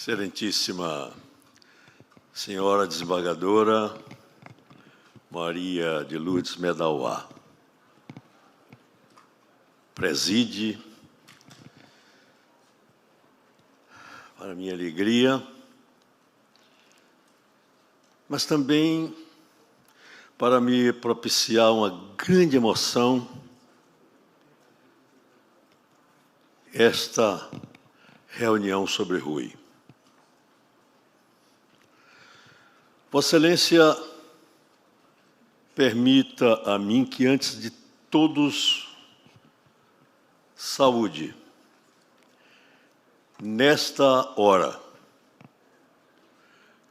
Excelentíssima Senhora Desembargadora Maria de Lourdes Medauá, preside, para minha alegria, mas também para me propiciar uma grande emoção, esta reunião sobre Rui. Vossa Excelência, permita a mim que, antes de todos, saúde, nesta hora,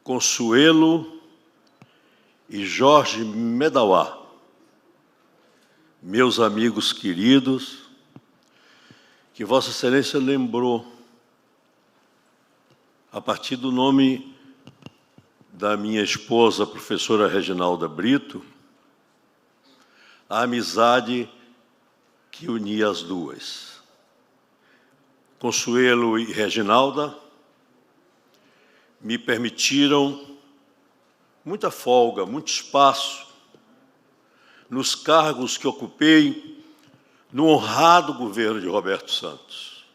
Consuelo e Jorge Medauá, meus amigos queridos, que Vossa Excelência lembrou, a partir do nome da minha esposa, professora Reginalda Brito, a amizade que unia as duas. Consuelo e Reginalda me permitiram muita folga, muito espaço nos cargos que ocupei no honrado governo de Roberto Santos,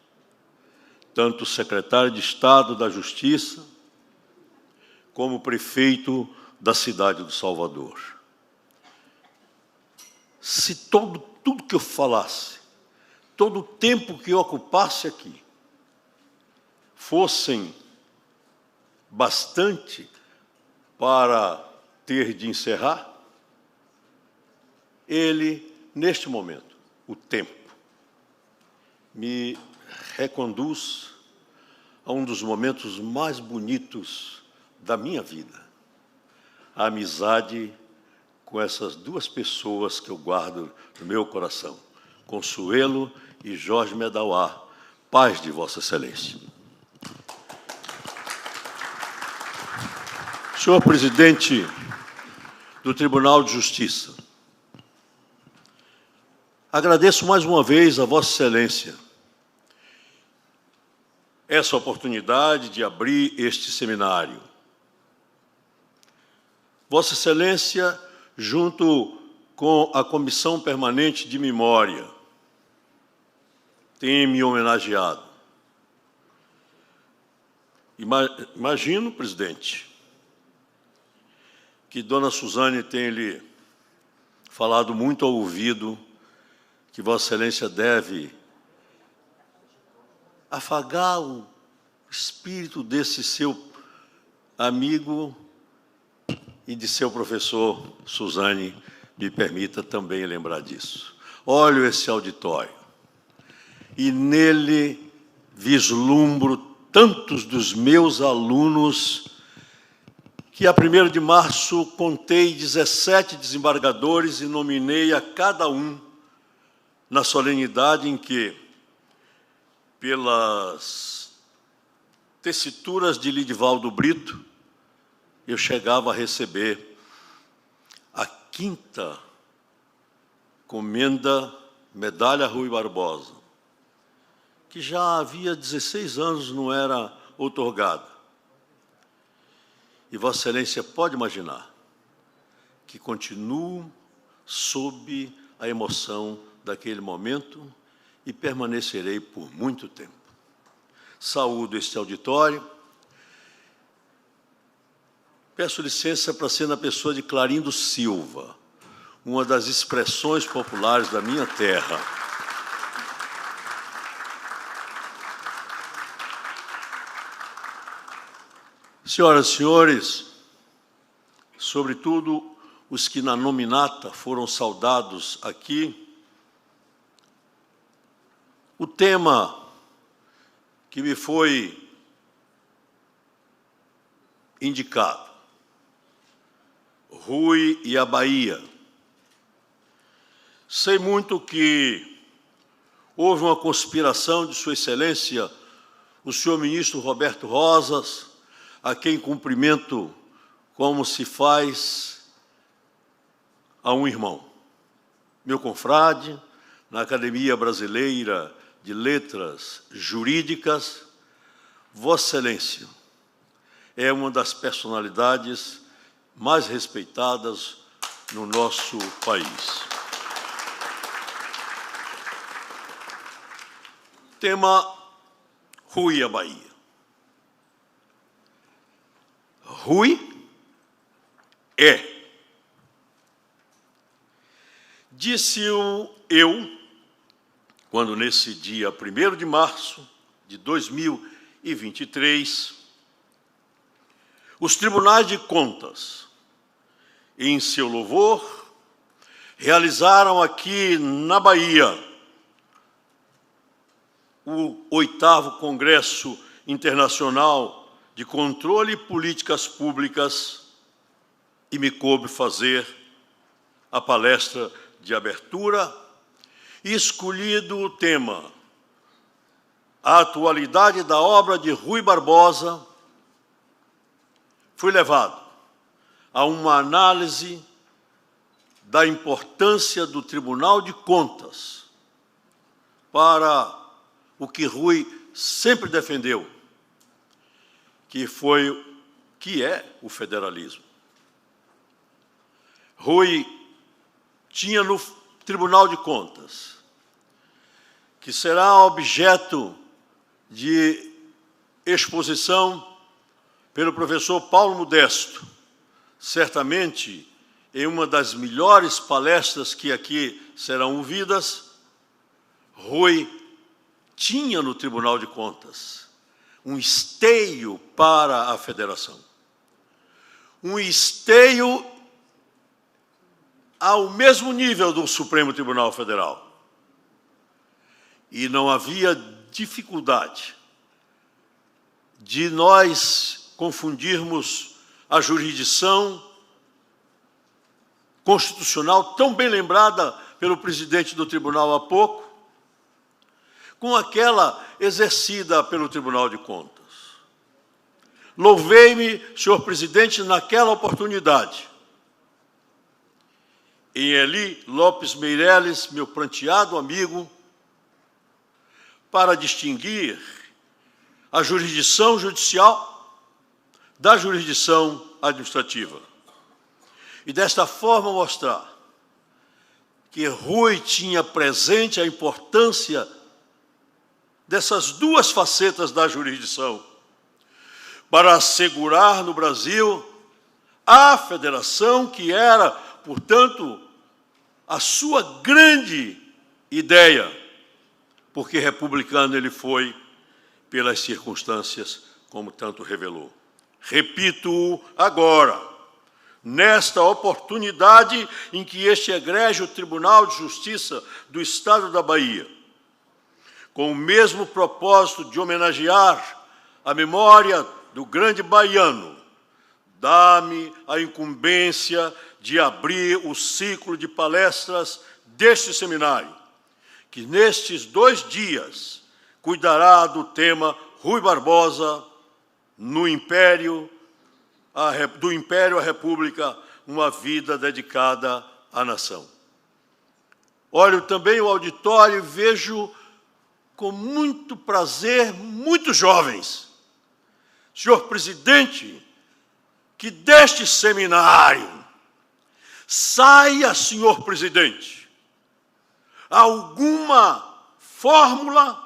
tanto secretário de Estado da Justiça, como prefeito da cidade do Salvador. Se tudo que eu falasse, todo o tempo que eu ocupasse aqui, fossem bastante para ter de encerrar, ele, neste momento, o tempo, me reconduz a um dos momentos mais bonitos da minha vida, a amizade com essas duas pessoas que eu guardo no meu coração, Consuelo e Jorge Medauá, paz de Vossa Excelência. Senhor Presidente do Tribunal de Justiça, agradeço mais uma vez a Vossa Excelência essa oportunidade de abrir este seminário. Vossa Excelência, junto com a Comissão Permanente de Memória, tem me homenageado. Imagino, presidente, que Dona Suzane tem lhe falado muito ao ouvido que Vossa Excelência deve afagar o espírito desse seu amigo e de seu professor Suzane, me permita também lembrar disso. Olho esse auditório e nele vislumbro tantos dos meus alunos que, a 1º de março, contei 17 desembargadores e nominei a cada um na solenidade em que, pelas tessituras de Lidivaldo Brito, eu chegava a receber a 5ª comenda Medalha Rui Barbosa, que já havia 16 anos não era outorgada. E Vossa Excelência pode imaginar que continuo sob a emoção daquele momento e permanecerei por muito tempo. Saúdo este auditório. Peço licença para ser na pessoa de Clarindo Silva, uma das expressões populares da minha terra. Senhoras e senhores, sobretudo os que na nominata foram saudados aqui, o tema que me foi indicado, Rui e a Bahia. Sei muito que houve uma conspiração de Sua Excelência, o senhor ministro Roberto Rosas, a quem cumprimento como se faz a um irmão. Meu confrade, na Academia Brasileira de Letras Jurídicas, Vossa Excelência, é uma das personalidades mais respeitadas no nosso país. Tema: Rui e a Bahia. Rui é. Disse-o eu, quando nesse dia 1º de março de 2023, os tribunais de contas, em seu louvor, realizaram aqui na Bahia o 8º Congresso Internacional de Controle e Políticas Públicas e me coube fazer a palestra de abertura, e escolhido o tema A Atualidade da Obra de Rui Barbosa, fui levado a uma análise da importância do Tribunal de Contas para o que Rui sempre defendeu, que é o federalismo. Rui tinha no Tribunal de Contas, que será objeto de exposição pelo professor Paulo Modesto, certamente em uma das melhores palestras que aqui serão ouvidas. Rui tinha no Tribunal de Contas um esteio para a federação, um esteio ao mesmo nível do Supremo Tribunal Federal. E não havia dificuldade de nós confundirmos a jurisdição constitucional, tão bem lembrada pelo presidente do tribunal há pouco, com aquela exercida pelo Tribunal de Contas. Louvei-me, senhor presidente, naquela oportunidade, em Eli Lopes Meireles, meu pranteado amigo, para distinguir a jurisdição judicial da jurisdição administrativa. E desta forma mostrar que Rui tinha presente a importância dessas duas facetas da jurisdição para assegurar no Brasil a federação, que era, portanto, a sua grande ideia, porque republicano ele foi pelas circunstâncias, como tanto revelou. Repito agora, nesta oportunidade em que este egrégio Tribunal de Justiça do Estado da Bahia, com o mesmo propósito de homenagear a memória do grande baiano, dá-me a incumbência de abrir o ciclo de palestras deste seminário, que nestes 2 dias cuidará do tema Rui Barbosa no Império, do Império à República, uma vida dedicada à nação. Olho também o auditório e vejo com muito prazer muitos jovens. Senhor presidente, que deste seminário saia, senhor presidente, alguma fórmula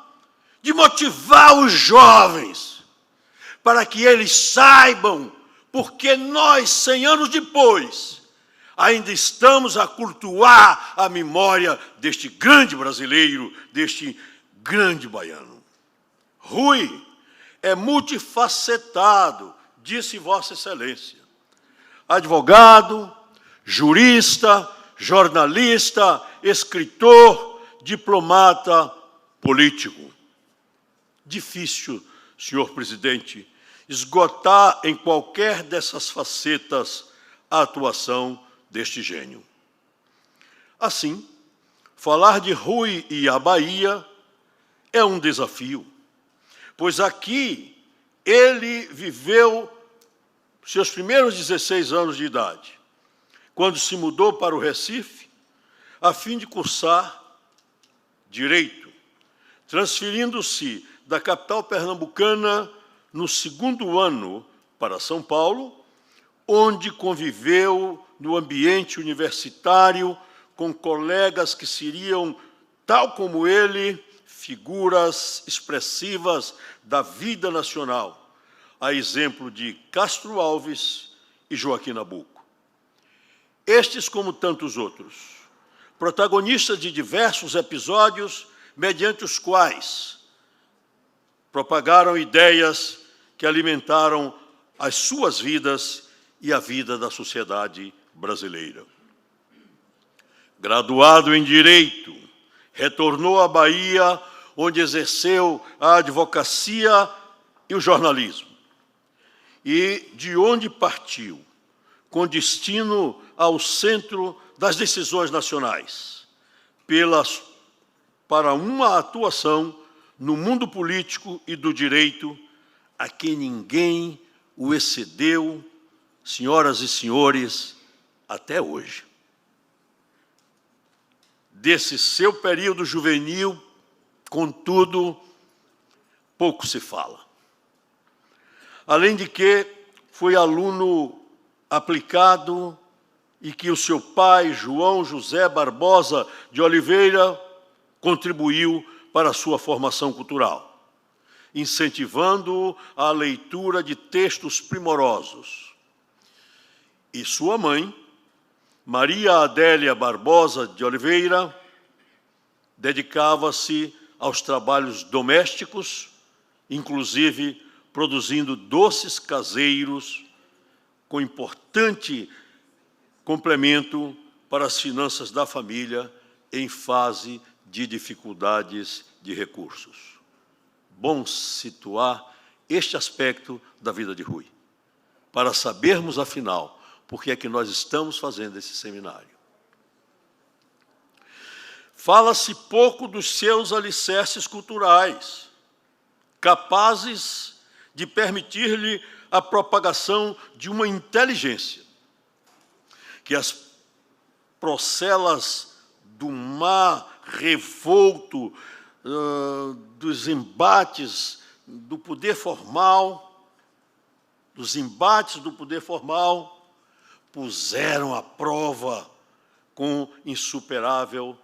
de motivar os jovens para que eles saibam porque nós, 100 anos depois, ainda estamos a cultuar a memória deste grande brasileiro, deste grande baiano. Rui é multifacetado, disse Vossa Excelência. Advogado, jurista, jornalista, escritor, diplomata, político. Difícil, senhor presidente, esgotar em qualquer dessas facetas a atuação deste gênio. Assim, falar de Rui e a Bahia é um desafio, pois aqui ele viveu seus primeiros 16 anos de idade, quando se mudou para o Recife, a fim de cursar Direito, transferindo-se da capital pernambucana no 2º ano para São Paulo, onde conviveu no ambiente universitário com colegas que seriam, tal como ele, figuras expressivas da vida nacional, a exemplo de Castro Alves e Joaquim Nabuco. Estes, como tantos outros, protagonistas de diversos episódios mediante os quais propagaram ideias que alimentaram as suas vidas e a vida da sociedade brasileira. Graduado em Direito, retornou à Bahia, onde exerceu a advocacia e o jornalismo, e de onde partiu, com destino ao centro das decisões nacionais, para uma atuação no mundo político e do direito a que ninguém o excedeu, senhoras e senhores, até hoje. Desse seu período juvenil, contudo, pouco se fala. Além de que foi aluno aplicado e que o seu pai, João José Barbosa de Oliveira, contribuiu para a sua formação cultural, incentivando-o à leitura de textos primorosos. E sua mãe, Maria Adélia Barbosa de Oliveira, dedicava-se aos trabalhos domésticos, inclusive produzindo doces caseiros, com importante complemento para as finanças da família em fase de dificuldades de recursos. Bom situar este aspecto da vida de Rui, para sabermos, afinal, por que é que nós estamos fazendo esse seminário. Fala-se pouco dos seus alicerces culturais, capazes de permitir-lhe a propagação de uma inteligência que as procelas do mar revolto, dos embates do poder formal, puseram à prova com insuperável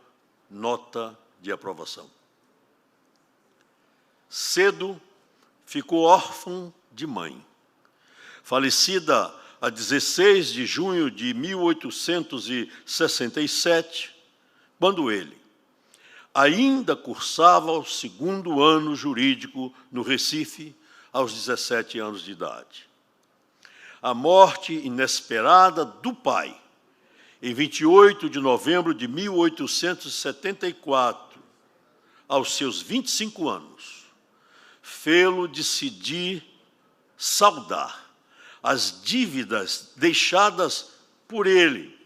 nota de aprovação. Cedo ficou órfão de mãe. Falecida a 16 de junho de 1867, quando ele ainda cursava o 2º ano jurídico no Recife, aos 17 anos de idade. A morte inesperada do pai, em 28 de novembro de 1874, aos seus 25 anos, fê-lo decidir saldar as dívidas deixadas por ele,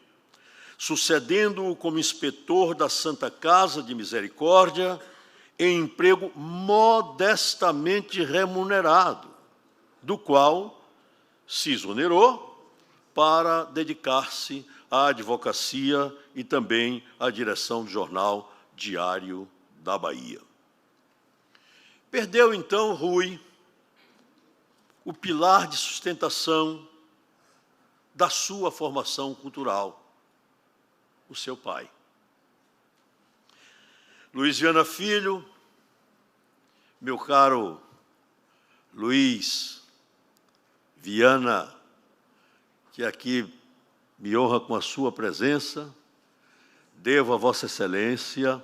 sucedendo-o como inspetor da Santa Casa de Misericórdia, em emprego modestamente remunerado, do qual se exonerou para dedicar-se à advocacia e também à direção do jornal Diário da Bahia. Perdeu, então, Rui, o pilar de sustentação da sua formação cultural, o seu pai. Luiz Viana Filho, meu caro Luiz Viana, que aqui me honra com a sua presença, devo a Vossa Excelência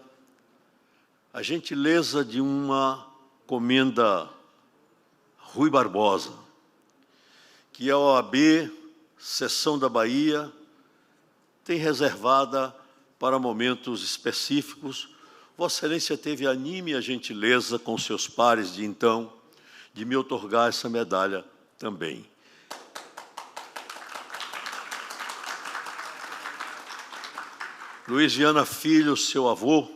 a gentileza de uma comenda Rui Barbosa, que a OAB, Seção da Bahia, tem reservada para momentos específicos. Vossa Excelência teve a anime e a gentileza com seus pares de então, de me outorgar essa medalha também. Luiz Viana Filho, seu avô,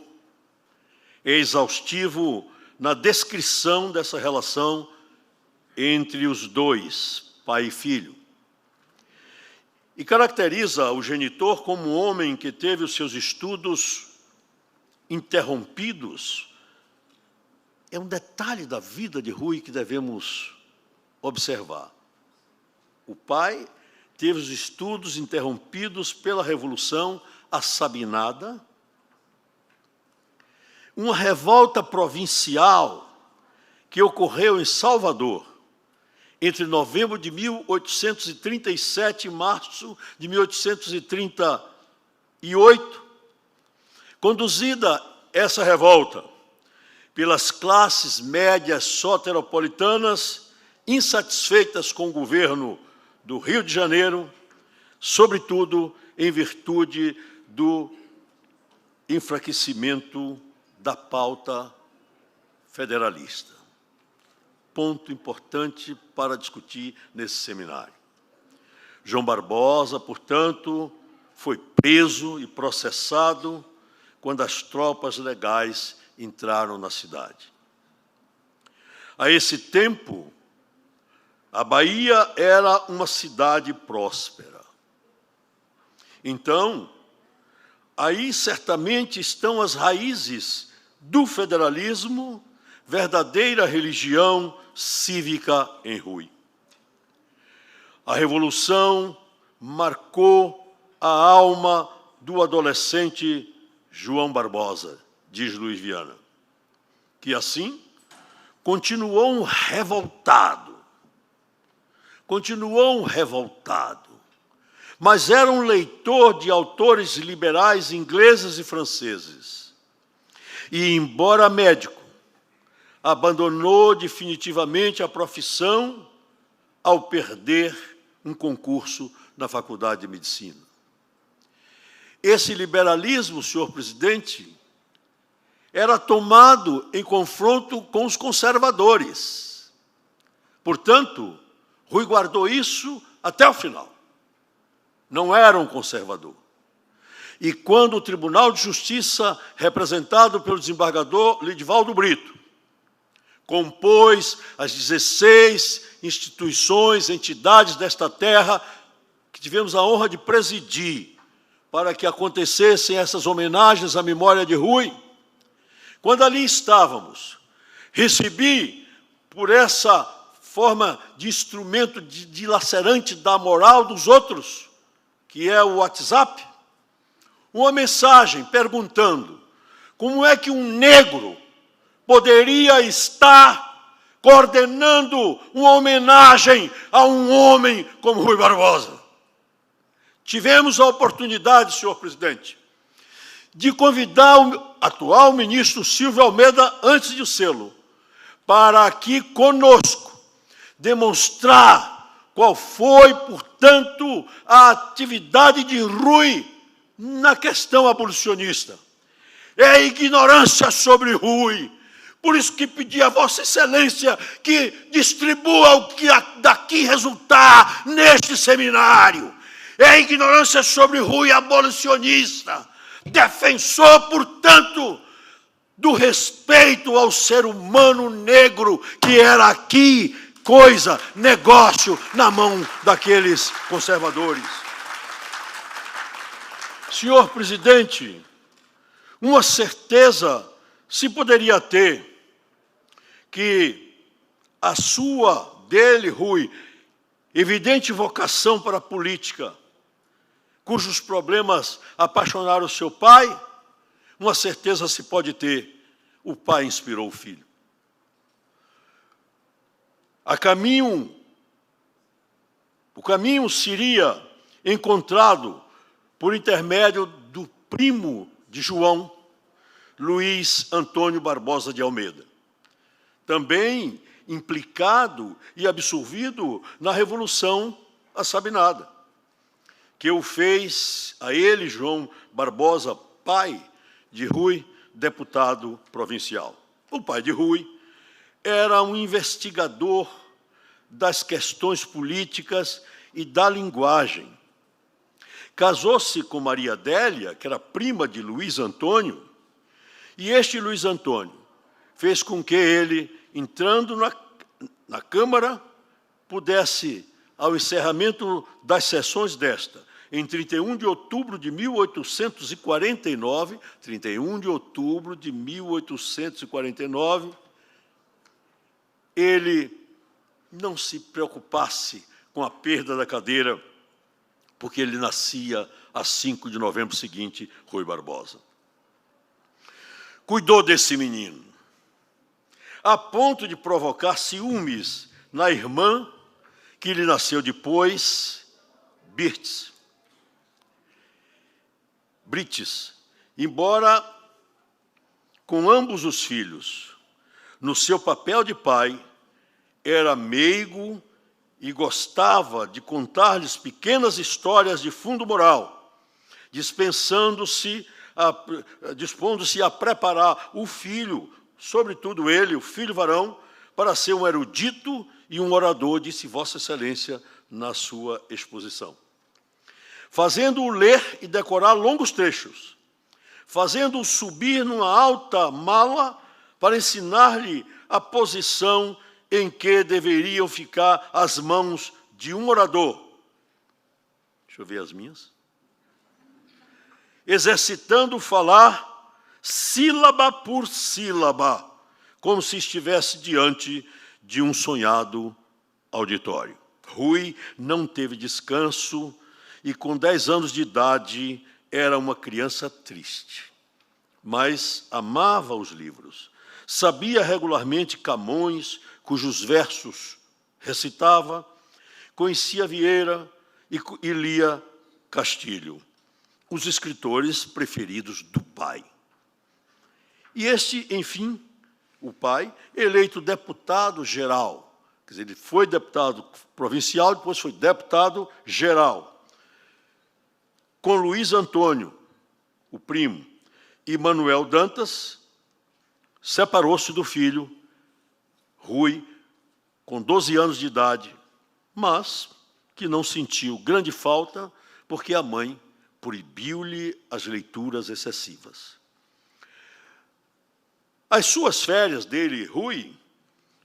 é exaustivo na descrição dessa relação entre os dois, pai e filho. E caracteriza o genitor como um homem que teve os seus estudos interrompidos. É um detalhe da vida de Rui que devemos observar. O pai teve os estudos interrompidos pela Revolução Assabinada, uma revolta provincial que ocorreu em Salvador entre novembro de 1837 e março de 1838, conduzida essa revolta pelas classes médias soteropolitanas insatisfeitas com o governo do Rio de Janeiro, sobretudo em virtude do enfraquecimento da pauta federalista. Ponto importante para discutir nesse seminário. João Barbosa, portanto, foi preso e processado quando as tropas legais entraram na cidade. A esse tempo, a Bahia era uma cidade próspera. Então, aí certamente estão as raízes do federalismo, verdadeira religião cívica em Rui. A Revolução marcou a alma do adolescente João Barbosa, diz Luiz Viana, que assim continuou revoltado, mas era um leitor de autores liberais ingleses e franceses. E, embora médico, abandonou definitivamente a profissão ao perder um concurso na Faculdade de Medicina. Esse liberalismo, senhor presidente, era tomado em confronto com os conservadores. Portanto, Rui guardou isso até o final. Não era um conservador. E quando o Tribunal de Justiça, representado pelo desembargador Lidivaldo Brito, compôs as 16 instituições, entidades desta terra que tivemos a honra de presidir para que acontecessem essas homenagens à memória de Rui, quando ali estávamos, recebi por essa forma de instrumento dilacerante da moral dos outros, que é o WhatsApp, uma mensagem perguntando como é que um negro poderia estar coordenando uma homenagem a um homem como Rui Barbosa. Tivemos a oportunidade, senhor presidente, de convidar o atual ministro Silvio Almeida, antes de sê-lo, para aqui conosco demonstrar qual foi, portanto, a atividade de Rui na questão abolicionista. É a ignorância sobre Rui. Por isso que pedi a Vossa Excelência que distribua o que daqui resultar neste seminário. É a ignorância sobre Rui abolicionista, defensor, portanto, do respeito ao ser humano negro, que era aqui coisa, negócio na mão daqueles conservadores. Senhor presidente, uma certeza se poderia ter que a dele, Rui, evidente vocação para a política, cujos problemas apaixonaram seu pai, uma certeza se pode ter: o pai inspirou o filho. O caminho seria encontrado por intermédio do primo de João, Luiz Antônio Barbosa de Almeida, também implicado e absolvido na Revolução Assabinada, que o fez a ele, João Barbosa, pai de Rui, deputado provincial. O pai de Rui era um investigador das questões políticas e da linguagem. Casou-se com Maria Adélia, que era prima de Luiz Antônio, e este Luiz Antônio fez com que ele, entrando na Câmara, pudesse, ao encerramento das sessões desta, em 31 de outubro de 1849, ele não se preocupasse com a perda da cadeira, porque ele nascia a 5 de novembro seguinte, Rui Barbosa. Cuidou desse menino, a ponto de provocar ciúmes na irmã que lhe nasceu depois, Brites, embora com ambos os filhos, no seu papel de pai, era meigo e gostava de contar-lhes pequenas histórias de fundo moral, dispondo-se a preparar o filho, sobretudo ele, o filho varão, para ser um erudito e um orador, disse Vossa Excelência na sua exposição. Fazendo-o ler e decorar longos trechos, fazendo-o subir numa alta mala para ensinar-lhe a posição em que deveriam ficar as mãos de um orador. Deixa eu ver as minhas. Exercitando falar sílaba por sílaba, como se estivesse diante de um sonhado auditório. Rui não teve descanso e, com 10 anos de idade, era uma criança triste. Mas amava os livros. Sabia regularmente Camões, cujos versos recitava, conhecia Vieira e lia Castilho, os escritores preferidos do pai. E este, enfim, o pai, eleito deputado geral, quer dizer, ele foi deputado provincial, depois foi deputado geral, com Luiz Antônio, o primo, e Manuel Dantas, separou-se do filho, Rui, com 12 anos de idade, mas que não sentiu grande falta, porque a mãe proibiu-lhe as leituras excessivas. As suas férias dele, Rui,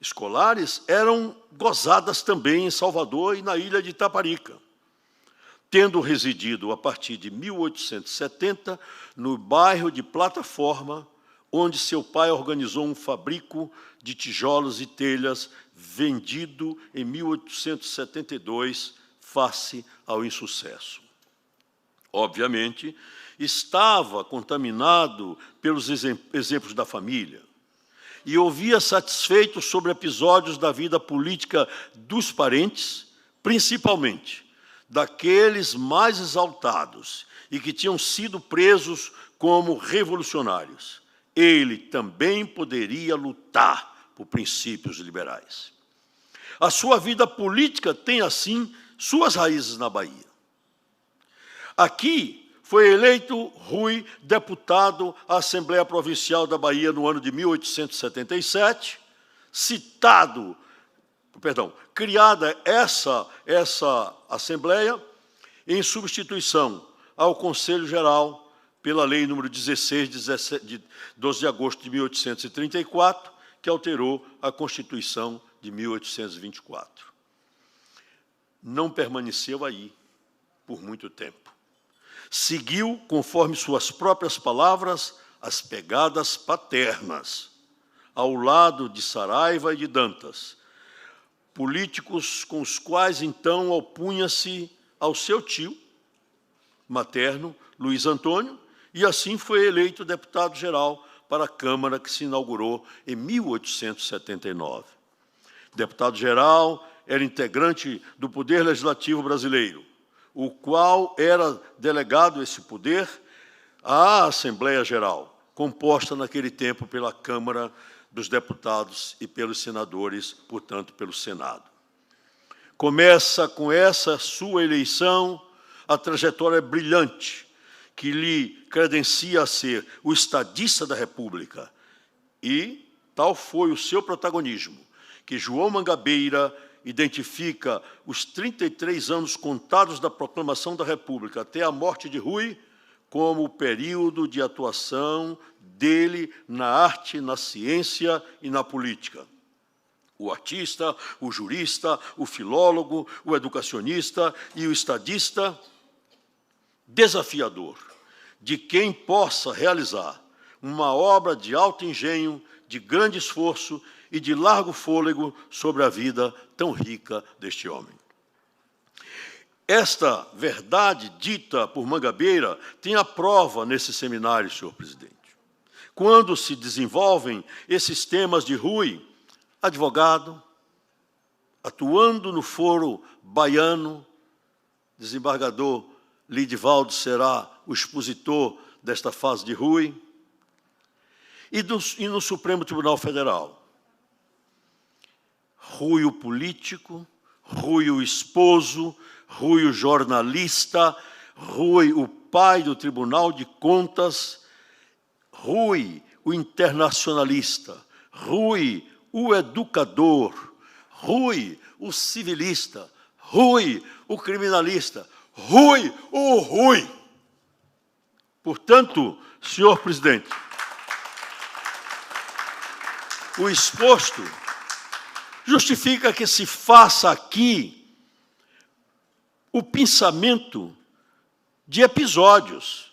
escolares, eram gozadas também em Salvador e na ilha de Itaparica, tendo residido a partir de 1870 no bairro de Plataforma, onde seu pai organizou um fabrico de tijolos e telhas vendido em 1872, face ao insucesso. Obviamente, estava contaminado pelos exemplos da família e ouvia satisfeito sobre episódios da vida política dos parentes, principalmente daqueles mais exaltados e que tinham sido presos como revolucionários. Ele também poderia lutar por princípios liberais. A sua vida política tem, assim, suas raízes na Bahia. Aqui foi eleito Rui deputado à Assembleia Provincial da Bahia no ano de 1877, criada essa Assembleia em substituição ao Conselho Geral pela Lei nº 16, de 12 de agosto de 1834, que alterou a Constituição de 1824. Não permaneceu aí por muito tempo. Seguiu, conforme suas próprias palavras, as pegadas paternas, ao lado de Saraiva e de Dantas, políticos com os quais, então, opunha-se ao seu tio materno, Luiz Antônio, e assim foi eleito deputado-geral para a Câmara, que se inaugurou em 1879. Deputado-geral era integrante do Poder Legislativo brasileiro, o qual era delegado esse poder à Assembleia Geral, composta naquele tempo pela Câmara dos Deputados e pelos senadores, portanto, pelo Senado. Começa com essa sua eleição a trajetória brilhante que lhe credencia a ser o estadista da República. E tal foi o seu protagonismo, que João Mangabeira identifica os 33 anos contados da proclamação da República até a morte de Rui como o período de atuação dele na arte, na ciência e na política. O artista, o jurista, o filólogo, o educacionista e o estadista desafiador, de quem possa realizar uma obra de alto engenho, de grande esforço e de largo fôlego sobre a vida tão rica deste homem. Esta verdade dita por Mangabeira tem a prova nesse seminário, senhor presidente. Quando se desenvolvem esses temas de Rui, advogado, atuando no foro baiano, desembargador Lidivaldo será o expositor desta fase de Rui, e no Supremo Tribunal Federal. Rui o político, Rui o esposo, Rui o jornalista, Rui o pai do Tribunal de Contas, Rui o internacionalista, Rui o educador, Rui o civilista, Rui o criminalista, Rui o Rui. Portanto, senhor presidente, o exposto justifica que se faça aqui o pensamento de episódios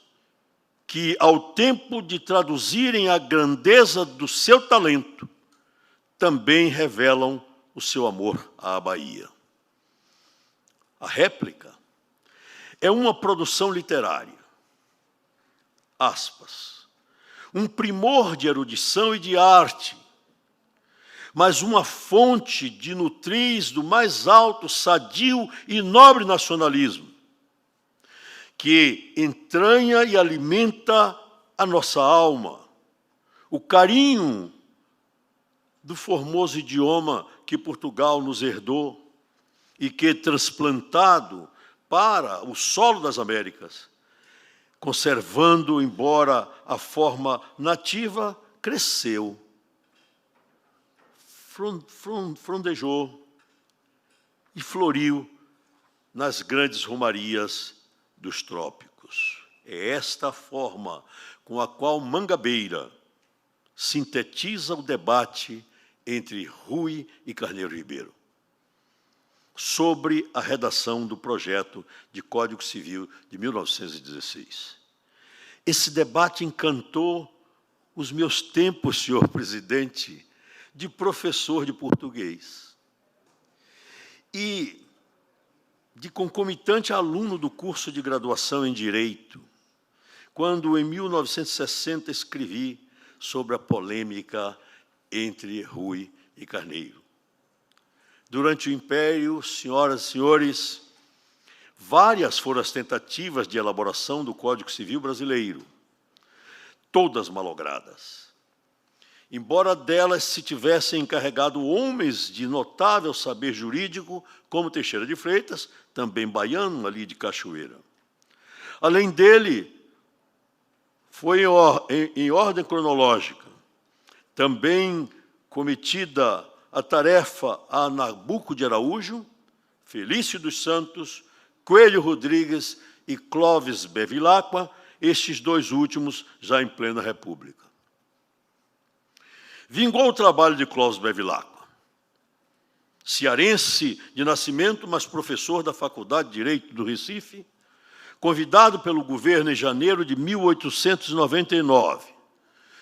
que, ao tempo de traduzirem a grandeza do seu talento, também revelam o seu amor à Bahia. A réplica é uma produção literária, aspas, um primor de erudição e de arte, mas uma fonte de nutriz do mais alto, sadio e nobre nacionalismo, que entranha e alimenta a nossa alma, o carinho do formoso idioma que Portugal nos herdou e que, transplantado para o solo das Américas, conservando, embora a forma nativa, cresceu, frondejou e floriu nas grandes romarias dos trópicos. É esta a forma com a qual Mangabeira sintetiza o debate entre Rui e Carneiro Ribeiro sobre a redação do projeto de Código Civil de 1916. Esse debate encantou os meus tempos, senhor presidente, de professor de português e de concomitante aluno do curso de graduação em Direito, quando, em 1960, escrevi sobre a polêmica entre Rui e Carneiro. Durante o Império, senhoras e senhores, várias foram as tentativas de elaboração do Código Civil brasileiro, todas malogradas. Embora delas se tivessem encarregado homens de notável saber jurídico, como Teixeira de Freitas, também baiano, ali de Cachoeira. Além dele, foi em ordem cronológica, também cometida a tarefa a Nabuco de Araújo, Felício dos Santos, Coelho Rodrigues e Clóvis Bevilacqua, estes dois últimos já em plena República. Vingou o trabalho de Clóvis Bevilacqua, cearense de nascimento, mas professor da Faculdade de Direito do Recife, convidado pelo governo em janeiro de 1899,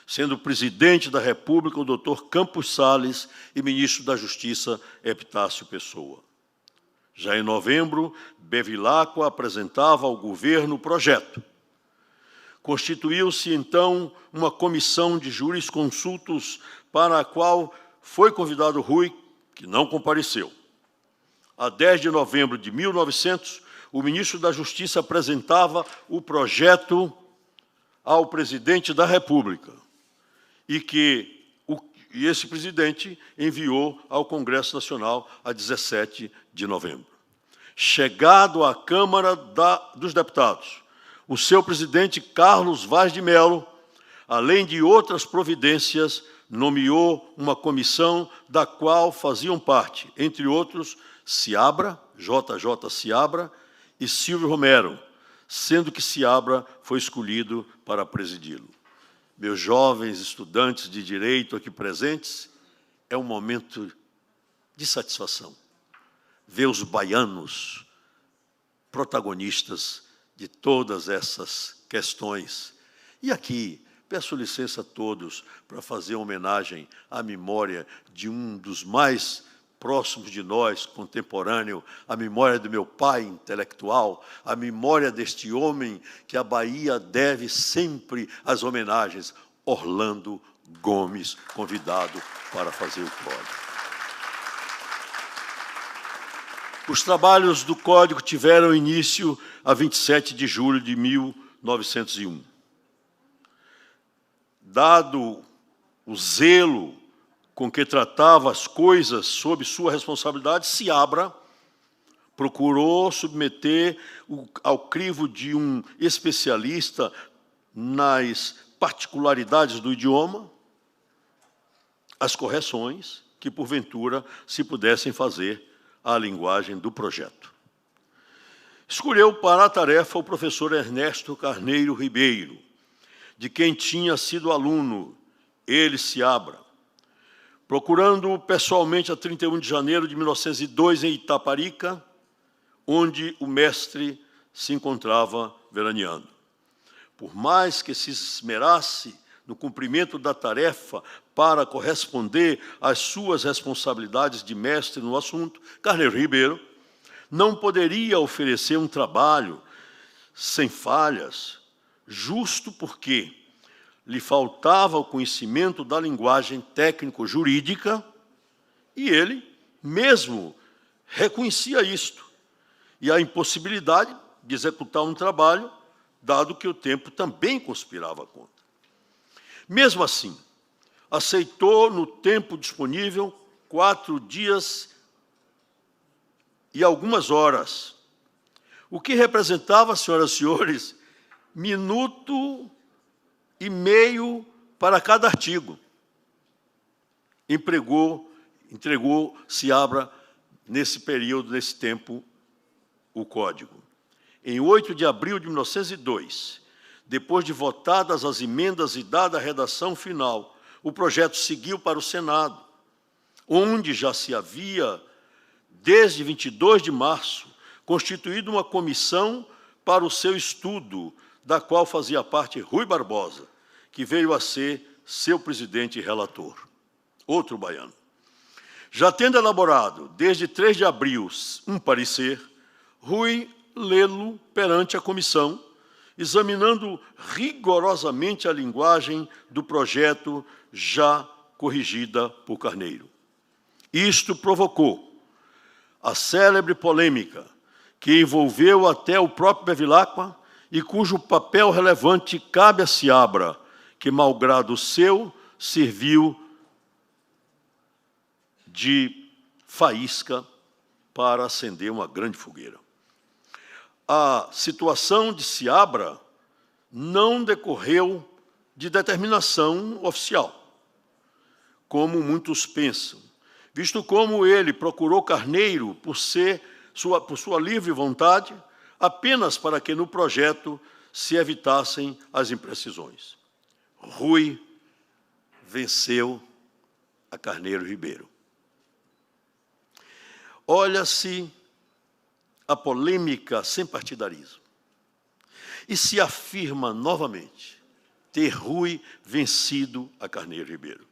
sendo presidente da República o Dr. Campos Salles e ministro da Justiça Epitácio Pessoa. Já em novembro, Bevilacqua apresentava ao governo o projeto. Constituiu-se, então, uma comissão de jurisconsultos para a qual foi convidado Rui, que não compareceu. A 10 de novembro de 1900, o ministro da Justiça apresentava o projeto ao presidente da República e esse presidente enviou ao Congresso Nacional a 17 de novembro. Chegado à Câmara dos Deputados, o seu presidente, Carlos Vaz de Mello, além de outras providências, nomeou uma comissão da qual faziam parte, entre outros, Seabra, JJ Seabra, e Silvio Romero, sendo que Seabra foi escolhido para presidi-lo. Meus jovens estudantes de Direito aqui presentes, é um momento de satisfação ver os baianos protagonistas de todas essas questões. E aqui, peço licença a todos para fazer homenagem à memória de um dos mais próximos de nós, contemporâneo, a memória do meu pai intelectual, a memória deste homem que a Bahia deve sempre as homenagens, Orlando Gomes, convidado para fazer o código. Os trabalhos do Código tiveram início a 27 de julho de 1901. Dado o zelo com que tratava as coisas sob sua responsabilidade, Seabra procurou submeter ao crivo de um especialista nas particularidades do idioma as correções que, porventura, se pudessem fazer à linguagem do projeto. Escolheu para a tarefa o professor Ernesto Carneiro Ribeiro, de quem tinha sido aluno, ele, Seabra, procurando-o pessoalmente a 31 de janeiro de 1902 em Itaparica, onde o mestre se encontrava veraneando. Por mais que se esmerasse no cumprimento da tarefa para corresponder às suas responsabilidades de mestre no assunto, Carneiro Ribeiro não poderia oferecer um trabalho sem falhas, justo porque lhe faltava o conhecimento da linguagem técnico-jurídica e ele mesmo reconhecia isto e a impossibilidade de executar um trabalho, dado que o tempo também conspirava contra. Mesmo assim, aceitou no tempo disponível 4 dias e algumas horas, o que representava, senhoras e senhores, minuto e meio para cada artigo. Entregou Seabra, nesse período, nesse tempo, o Código. Em 8 de abril de 1902, depois de votadas as emendas e dada a redação final, o projeto seguiu para o Senado, onde já se havia, desde 22 de março, constituído uma comissão para o seu estudo, da qual fazia parte Rui Barbosa, que veio a ser seu presidente e relator, outro baiano. Já tendo elaborado, desde 3 de abril, um parecer, Rui lê-lo perante a comissão, examinando rigorosamente a linguagem do projeto já corrigida por Carneiro. Isto provocou a célebre polêmica que envolveu até o próprio Bevilacqua e cujo papel relevante cabe a Seabra, que, malgrado o seu, serviu de faísca para acender uma grande fogueira. A situação de Seabra não decorreu de determinação oficial, como muitos pensam, visto como ele procurou Carneiro por sua livre vontade, apenas para que no projeto se evitassem as imprecisões. Rui venceu a Carneiro Ribeiro. Olha-se a polêmica sem partidarismo e se afirma novamente ter Rui vencido a Carneiro Ribeiro.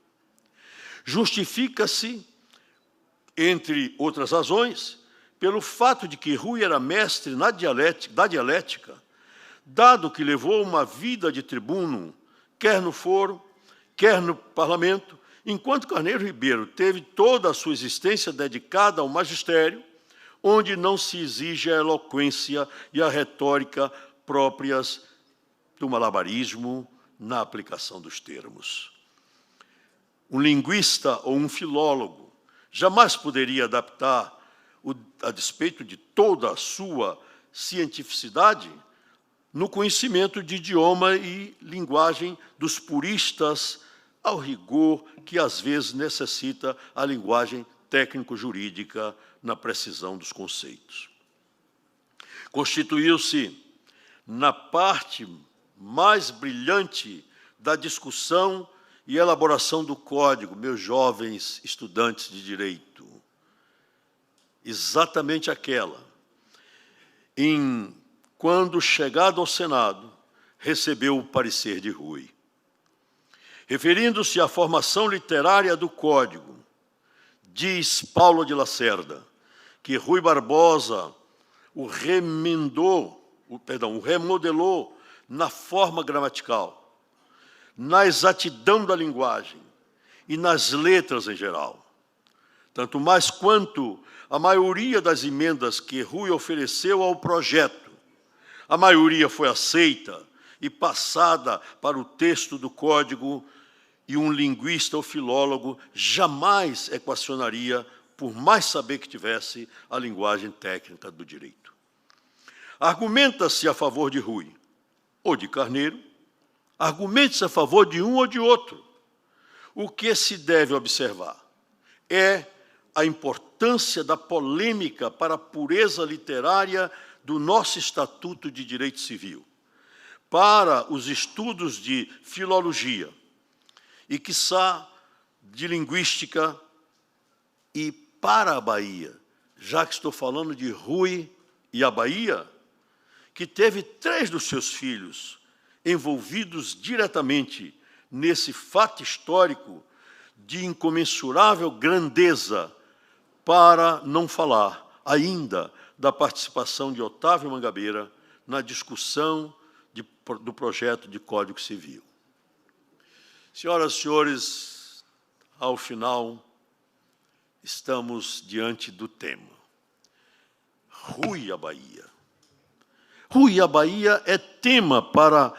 Justifica-se, entre outras razões, pelo fato de que Rui era mestre da dialética, dado que levou uma vida de tribuno, quer no foro, quer no parlamento, enquanto Carneiro Ribeiro teve toda a sua existência dedicada ao magistério, onde não se exige a eloquência e a retórica próprias do malabarismo na aplicação dos termos. Um linguista ou um filólogo jamais poderia adaptar, a despeito de toda a sua cientificidade, no conhecimento de idioma e linguagem dos puristas, ao rigor que às vezes necessita a linguagem técnico-jurídica na precisão dos conceitos. Constituiu-se na parte mais brilhante da discussão e elaboração do Código, meus jovens estudantes de Direito, exatamente aquela quando, chegado ao Senado, recebeu o parecer de Rui. Referindo-se à formação literária do Código, Diz Paulo de Lacerda que Rui Barbosa o remodelou na forma gramatical, na exatidão da linguagem e nas letras em geral. Tanto mais quanto a maioria das emendas que Rui ofereceu ao projeto, a maioria foi aceita e passada para o texto do código, e um linguista ou filólogo jamais equacionaria, por mais saber que tivesse, a linguagem técnica do direito. Argumenta-se a favor de Rui ou de Carneiro, argumente-se a favor de um ou de outro. O que se deve observar é a importância da polêmica para a pureza literária do nosso Estatuto de Direito Civil, para os estudos de filologia e, quiçá, de linguística, e para a Bahia, já que estou falando de Rui e a Bahia, que teve 3 dos seus filhos envolvidos diretamente nesse fato histórico de incomensurável grandeza, para não falar ainda da participação de Otávio Mangabeira na discussão do projeto de Código Civil. Senhoras e senhores, ao final, estamos diante do tema. Rui e a Bahia. Rui e a Bahia é tema para,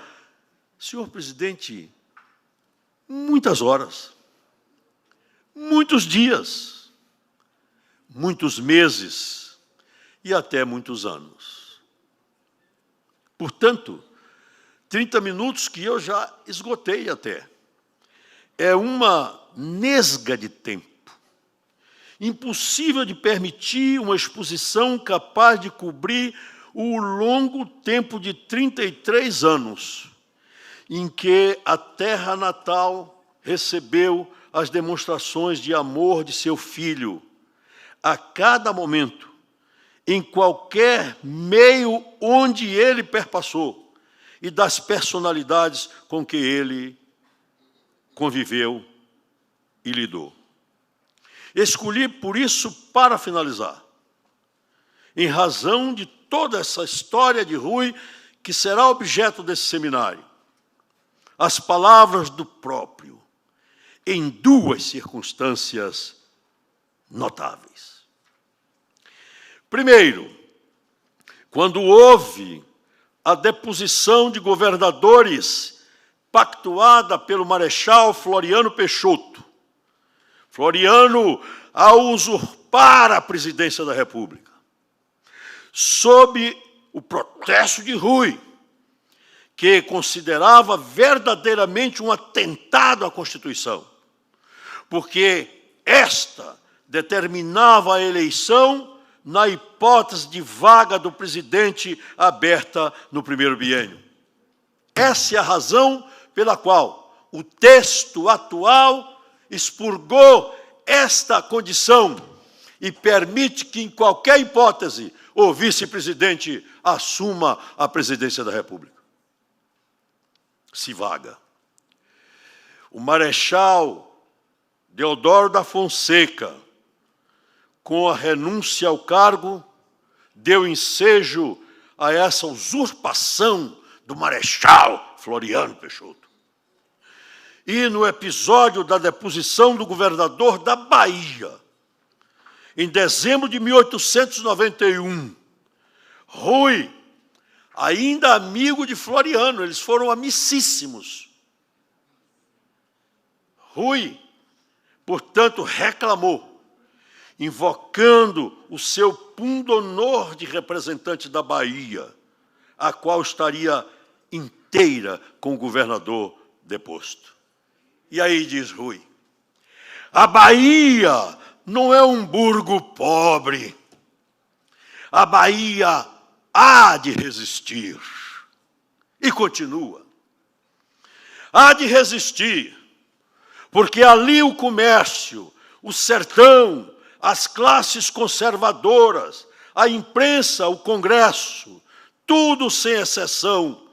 senhor presidente, muitas horas, muitos dias, muitos meses e até muitos anos. Portanto, 30 minutos que eu já esgotei até. É uma nesga de tempo, impossível de permitir uma exposição capaz de cobrir o longo tempo de 33 anos, em que a terra natal recebeu as demonstrações de amor de seu filho, a cada momento, em qualquer meio onde ele perpassou, e das personalidades com que ele conviveu e lidou. Escolhi, por isso, para finalizar, em razão de toda essa história de Rui, que será objeto desse seminário, as palavras do próprio, em 2 circunstâncias notáveis. Primeiro, quando houve a deposição de governadores pactuada pelo Marechal Floriano Peixoto. Floriano, ao usurpar a presidência da República, sob o protesto de Rui, que considerava verdadeiramente um atentado à Constituição, porque esta determinava a eleição na hipótese de vaga do presidente aberta no primeiro biênio. Essa é a razão pela qual o texto atual expurgou esta condição e permite que, em qualquer hipótese, o vice-presidente assuma a presidência da República. Se vaga. O Marechal Deodoro da Fonseca, com a renúncia ao cargo, deu ensejo a essa usurpação do Marechal Floriano Peixoto. E no episódio da deposição do governador da Bahia, em dezembro de 1891, Rui, ainda amigo de Floriano, eles foram amicíssimos. Rui, portanto, reclamou, invocando o seu pundonor de representante da Bahia, a qual estaria inteira com o governador deposto. E aí diz Rui, a Bahia não é um burgo pobre, a Bahia há de resistir. E continua, há de resistir, porque ali o comércio, o sertão, as classes conservadoras, a imprensa, o Congresso, tudo sem exceção,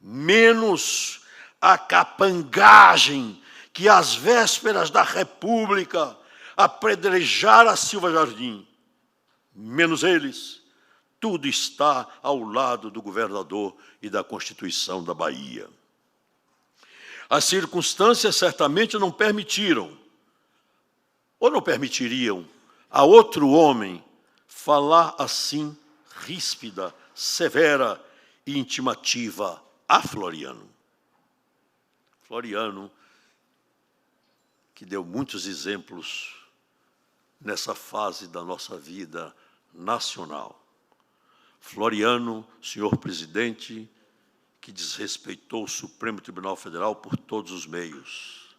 menos a capangagem que às vésperas da República apedrejar a Silva Jardim, menos eles, tudo está ao lado do governador e da Constituição da Bahia. As circunstâncias certamente não permitiram, ou não permitiriam, a outro homem falar assim, ríspida, severa e intimativa a Floriano. Floriano, que deu muitos exemplos nessa fase da nossa vida nacional. Floriano, senhor presidente, que desrespeitou o Supremo Tribunal Federal por todos os meios.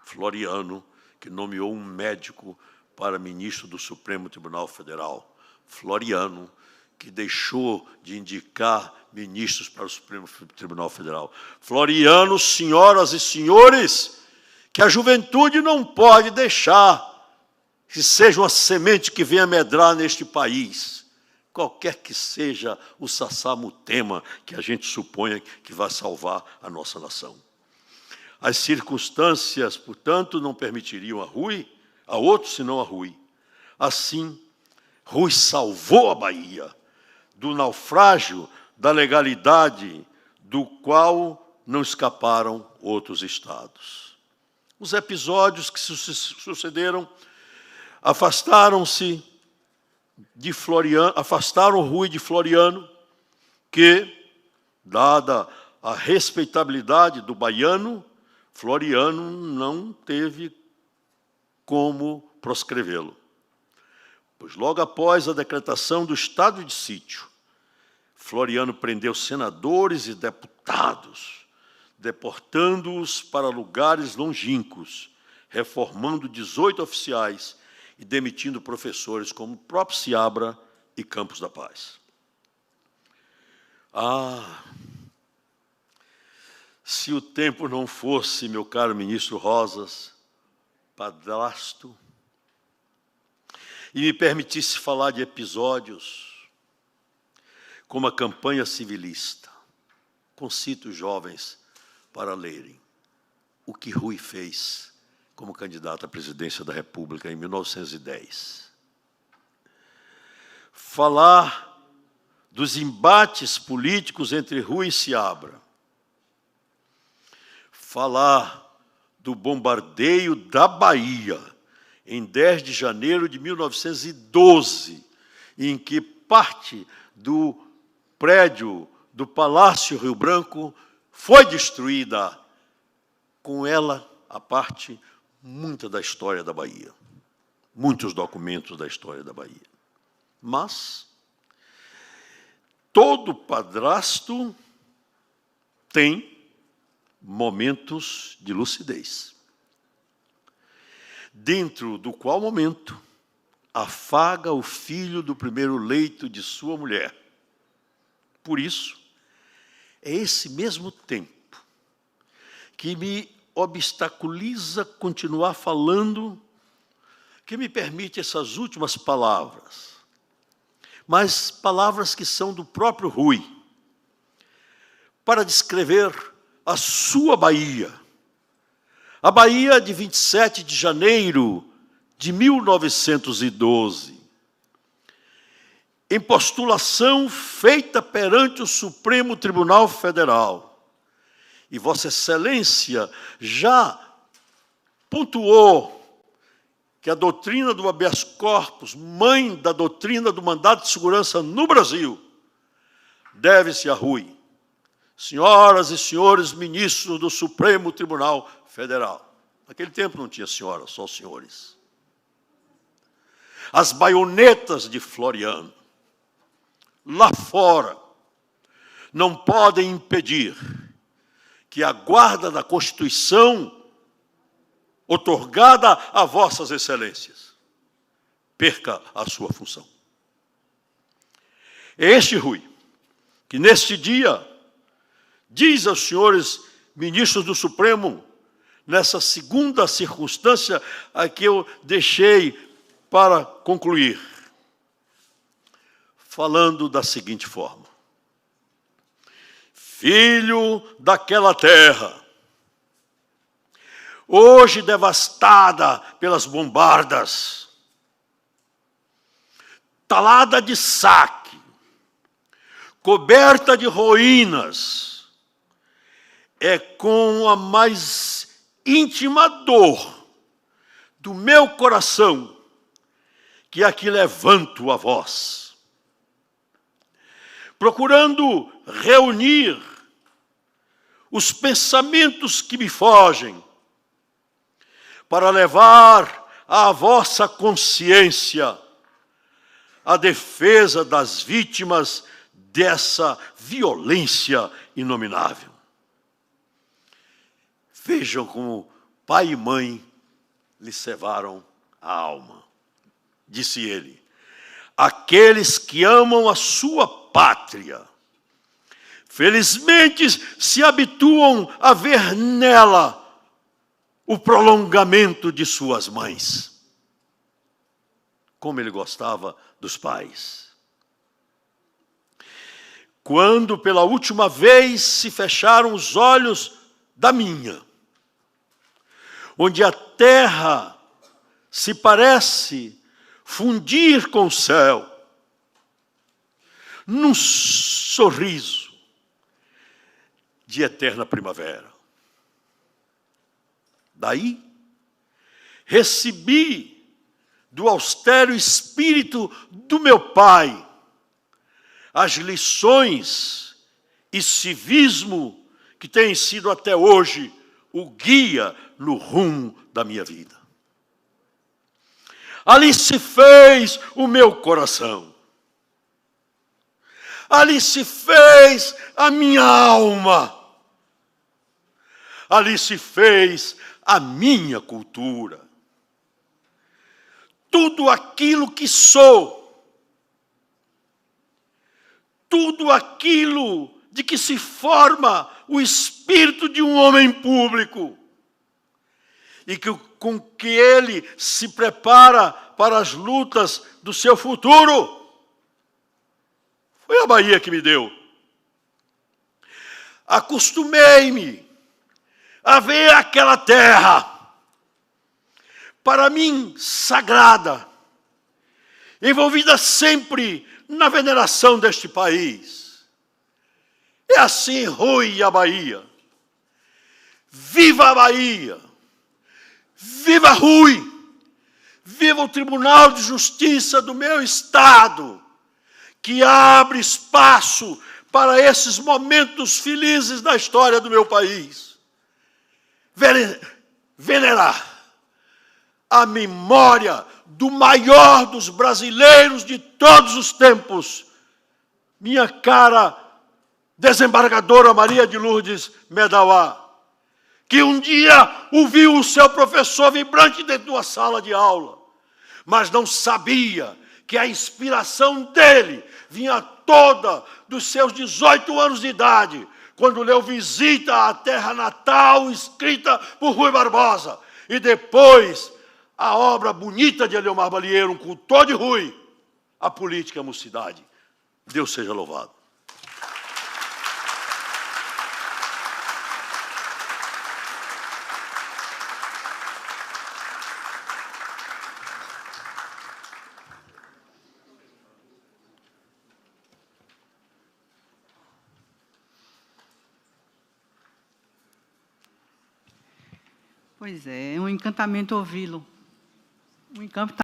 Floriano, que nomeou um médico para ministro do Supremo Tribunal Federal. Floriano, que deixou de indicar ministros para o Supremo Tribunal Federal. Floriano, senhoras e senhores, que a juventude não pode deixar que seja uma semente que venha medrar neste país, qualquer que seja o sassamutema que a gente suponha que vai salvar a nossa nação. As circunstâncias, portanto, não permitiriam a outro senão a Rui. Assim, Rui salvou a Bahia do naufrágio da legalidade do qual não escaparam outros estados. Os episódios que se sucederam afastaram Rui de Floriano, que, dada a respeitabilidade do baiano, Floriano não teve como proscrevê-lo. Pois logo após a decretação do estado de sítio, Floriano prendeu senadores e deputados, deportando-os para lugares longínquos, reformando 18 oficiais e demitindo professores como o próprio Seabra e Campos da Paz. Se o tempo não fosse, meu caro ministro Rosas, padrasto, e me permitisse falar de episódios como a campanha civilista, concito os jovens para lerem o que Rui fez como candidato à presidência da República em 1910. Falar dos embates políticos entre Rui e Seabra. Falar do bombardeio da Bahia em 10 de janeiro de 1912, em que parte do prédio do Palácio Rio Branco foi destruída, com ela a parte muita da história da Bahia, muitos documentos da história da Bahia. Mas todo padrasto tem momentos de lucidez, dentro do qual momento afaga o filho do primeiro leito de sua mulher. Por isso, é esse mesmo tempo que me obstaculiza continuar falando, que me permite essas últimas palavras, mas palavras que são do próprio Rui, para descrever a sua Bahia, a Bahia de 27 de janeiro de 1912, em postulação feita perante o Supremo Tribunal Federal. E Vossa Excelência já pontuou que a doutrina do habeas corpus, mãe da doutrina do mandado de segurança no Brasil, deve-se a Rui. Senhoras e senhores ministros do Supremo Tribunal Federal. Naquele tempo não tinha senhora, só senhores. As baionetas de Floriano, lá fora, não podem impedir que a guarda da Constituição, outorgada a vossas excelências, perca a sua função. É este Rui que, neste dia, diz aos senhores ministros do Supremo, nessa segunda circunstância a que eu deixei para concluir, falando da seguinte forma: filho daquela terra, hoje devastada pelas bombardas, talada de saque, coberta de ruínas, é com a mais íntima dor do meu coração que aqui levanto a voz, procurando reunir os pensamentos que me fogem, para levar à vossa consciência a defesa das vítimas dessa violência inominável. Vejam como pai e mãe lhe cevaram a alma. Disse ele: aqueles que amam a sua pátria, felizmente se habituam a ver nela o prolongamento de suas mães. Como ele gostava dos pais. Quando pela última vez se fecharam os olhos da minha, onde a terra se parece fundir com o céu, num sorriso de eterna primavera. Daí, recebi do austero espírito do meu pai as lições e civismo que têm sido até hoje o guia no rumo da minha vida. Ali se fez o meu coração. Ali se fez a minha alma. Ali se fez a minha cultura. Tudo aquilo que sou, tudo aquilo de que se forma o espírito de um homem público, e que, com que ele se prepara para as lutas do seu futuro, foi a Bahia que me deu. Acostumei-me a ver aquela terra, para mim sagrada, envolvida sempre na veneração deste país. É assim, Rui, a Bahia. Viva a Bahia! Viva Rui! Viva o Tribunal de Justiça do meu estado, que abre espaço para esses momentos felizes da história do meu país. Venerar a memória do maior dos brasileiros de todos os tempos, minha cara desembargadora Maria de Lourdes Medauá, que um dia ouviu o seu professor vibrante dentro de uma sala de aula, mas não sabia que a inspiração dele vinha toda dos seus 18 anos de idade, quando leu Visita à Terra Natal, escrita por Rui Barbosa, e depois a obra bonita de Eliomar Balieiro, um cultor de Rui, A Política e a Mocidade. Deus seja louvado. Pois é um encantamento ouvi-lo. Um encantamento.